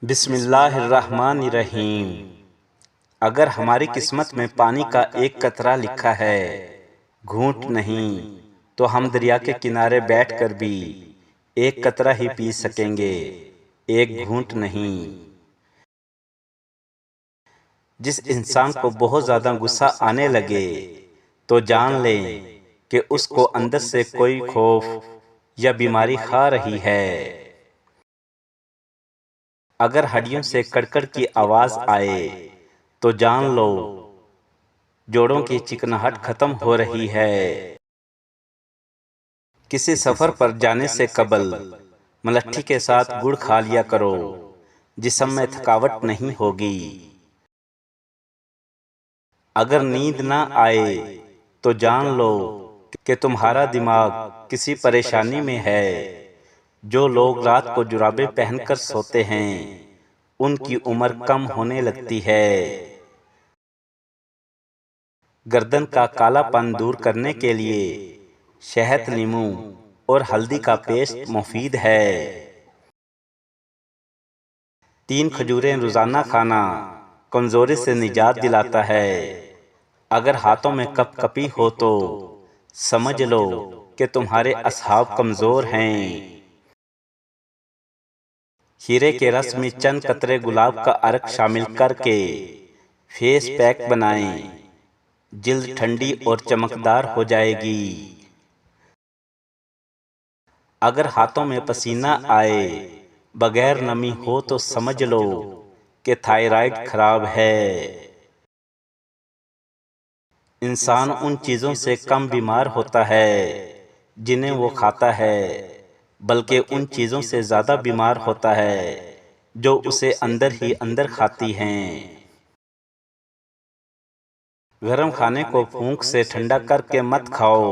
بسم اللہ الرحمن الرحیم۔ اگر ہماری قسمت میں پانی کا ایک قطرہ لکھا ہے، گھونٹ نہیں، تو ہم دریا کے کنارے بیٹھ کر بھی ایک قطرہ ہی پی سکیں گے، ایک گھونٹ نہیں۔ جس انسان کو بہت زیادہ غصہ آنے لگے تو جان لیں کہ اس کو اندر سے کوئی خوف یا بیماری کھا رہی ہے۔ اگر ہڈیوں سے کڑکڑ کی آواز آئے تو جان لو جوڑوں کی چکناہٹ ختم ہو رہی ہے۔ کسی سفر پر جانے سے قبل ملٹھی کے ساتھ گڑ کھا لیا کرو، جسم میں تھکاوٹ نہیں ہوگی۔ اگر نیند نہ آئے تو جان لو کہ تمہارا دماغ کسی پریشانی میں ہے۔ جو لوگ رات کو جرابیں پہن کر سوتے ہیں ان کی عمر کم ہونے لگتی ہے۔ گردن کا کالا پن دور کرنے کے لیے شہد، لیموں اور ہلدی کا پیسٹ مفید ہے۔ 3 کھجوریں روزانہ کھانا کمزوری سے نجات دلاتا ہے۔ اگر ہاتھوں میں کپ کپی ہو تو سمجھ لو کہ تمہارے اصحاب کمزور ہیں۔ ہیرے کے رس میں چند قطرے گلاب کا عرق شامل کر کے فیس پیک بنائیں، جلد ٹھنڈی اور چمکدار ہو جائے گی۔ اگر ہاتھوں میں پسینہ آئے بغیر نمی ہو تو سمجھ لو کہ تھائرائیڈ خراب ہے۔ انسان ان چیزوں سے کم بیمار ہوتا ہے جنہیں وہ کھاتا ہے، بلکہ ان چیزوں سے زیادہ بیمار ہوتا ہے جو اسے اندر ہی اندر کھاتی ہیں۔ گرم کھانے کو پھونک سے ٹھنڈا کر کے مت کھاؤ،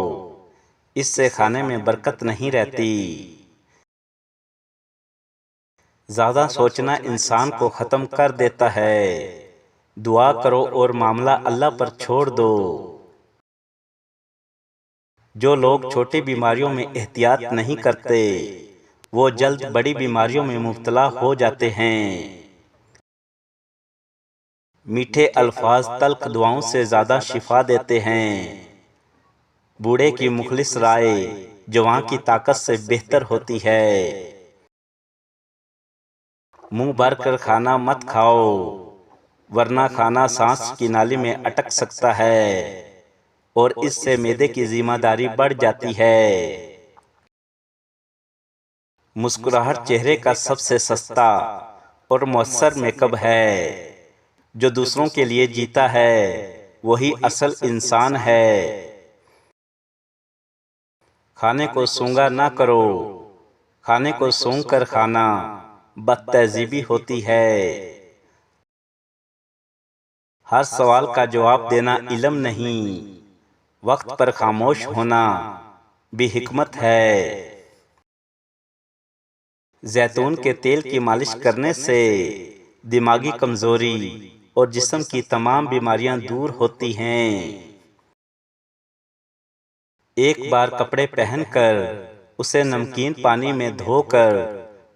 اس سے کھانے میں برکت نہیں رہتی۔ زیادہ سوچنا انسان کو ختم کر دیتا ہے۔ دعا کرو اور معاملہ اللہ پر چھوڑ دو۔ جو لوگ چھوٹی بیماریوں میں احتیاط نہیں کرتے وہ جلد بڑی بیماریوں میں مبتلا ہو جاتے ہیں۔ میٹھے الفاظ تلخ دعاؤں سے زیادہ شفا دیتے ہیں۔ بوڑھے کی مخلص رائے جوان کی طاقت سے بہتر ہوتی ہے۔ منہ بھر کر کھانا مت کھاؤ ورنہ کھانا سانس کی نالی میں اٹک سکتا ہے اور اس سے معدے کی ذمہ داری بڑھ جاتی ہے۔ مسکراہٹ چہرے کا سب سے سستا اور مؤثر میک اپ ہے۔ جو دوسروں کے لیے جیتا ہے وہی اصل انسان ہے۔ کھانے کو سونگا نہ کرو، کھانے کو سونگ کر کھانا بد تہذیبی ہوتی ہے۔ ہر سوال کا جواب دینا علم نہیں، وقت پر خاموش ہونا بھی حکمت ہے۔ زیتون کے تیل کی مالش کرنے سے دماغی کمزوری اور جسم کی تمام بیماریاں دور ہوتی ہیں۔ ایک بار کپڑے پہن کر اسے نمکین پانی میں دھو کر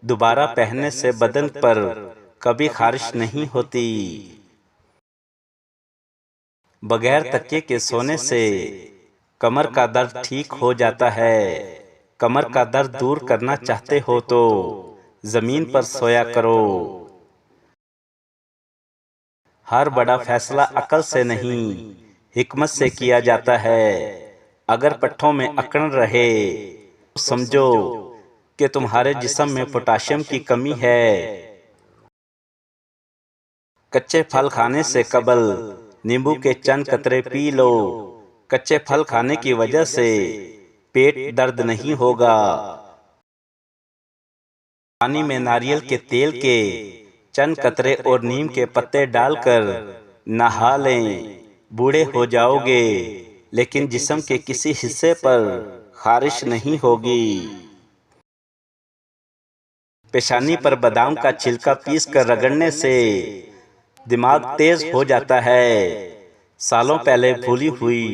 دوبارہ پہننے سے بدن پر کبھی خارش نہیں ہوتی۔ بغیر تکیے کے سونے سے کمر کا درد ٹھیک ہو جاتا ہے۔ کمر کا درد دور کرنا چاہتے ہو تو زمین پر سویا کرو۔ ہر بڑا فیصلہ عقل سے نہیں حکمت سے کیا جاتا ہے۔ اگر پٹھوں میں اکڑن رہے تو سمجھو کہ تمہارے جسم میں پوٹاشیم کی کمی ہے۔ کچے پھل کھانے سے قبل نیمبو کے چند قطرے پی لو، کچے پھل کھانے کی وجہ سے پیٹ درد نہیں ہوگا۔ پانی میں ناریل کے تیل کے چند قطرے اور نیم کے پتے ڈال کر نہا لیں، بوڑھے ہو جاؤ گے لیکن جسم کے کسی حصے پر خارش نہیں ہوگی۔ پیشانی پر بادام کا چھلکا پیس کر رگڑنے سے دماغ تیز ہو جاتا ہے۔ سالوں پہلے بھولی ہوئی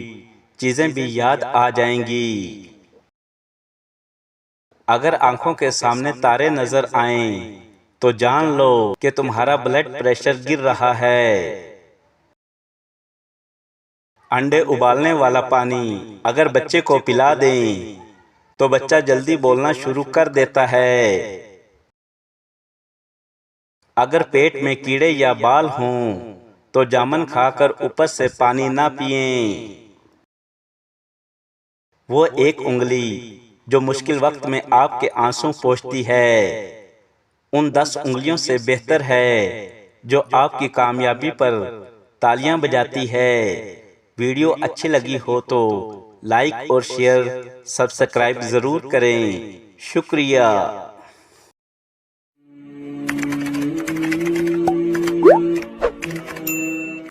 چیزیں بھی یاد آ جائیں گی۔ اگر آنکھوں کے سامنے تارے نظر آئیں تو جان لو کہ تمہارا بلڈ پریشر گر رہا ہے۔ انڈے ابالنے والا پانی اگر بچے کو پلا دیں تو بچہ جلدی بولنا شروع کر دیتا ہے۔ اگر پیٹ میں کیڑے یا بال ہوں تو جامن کھا کر اوپر سے پانی نہ پئیں۔ وہ ایک انگلی جو مشکل وقت میں آپ کے آنسو پوچھتی ہے ان 10 انگلیوں سے بہتر ہے جو آپ کی کامیابی پر تالیاں بجاتی ہے۔ ویڈیو اچھی لگی ہو تو لائک اور شیئر سبسکرائب ضرور کریں۔ شکریہ۔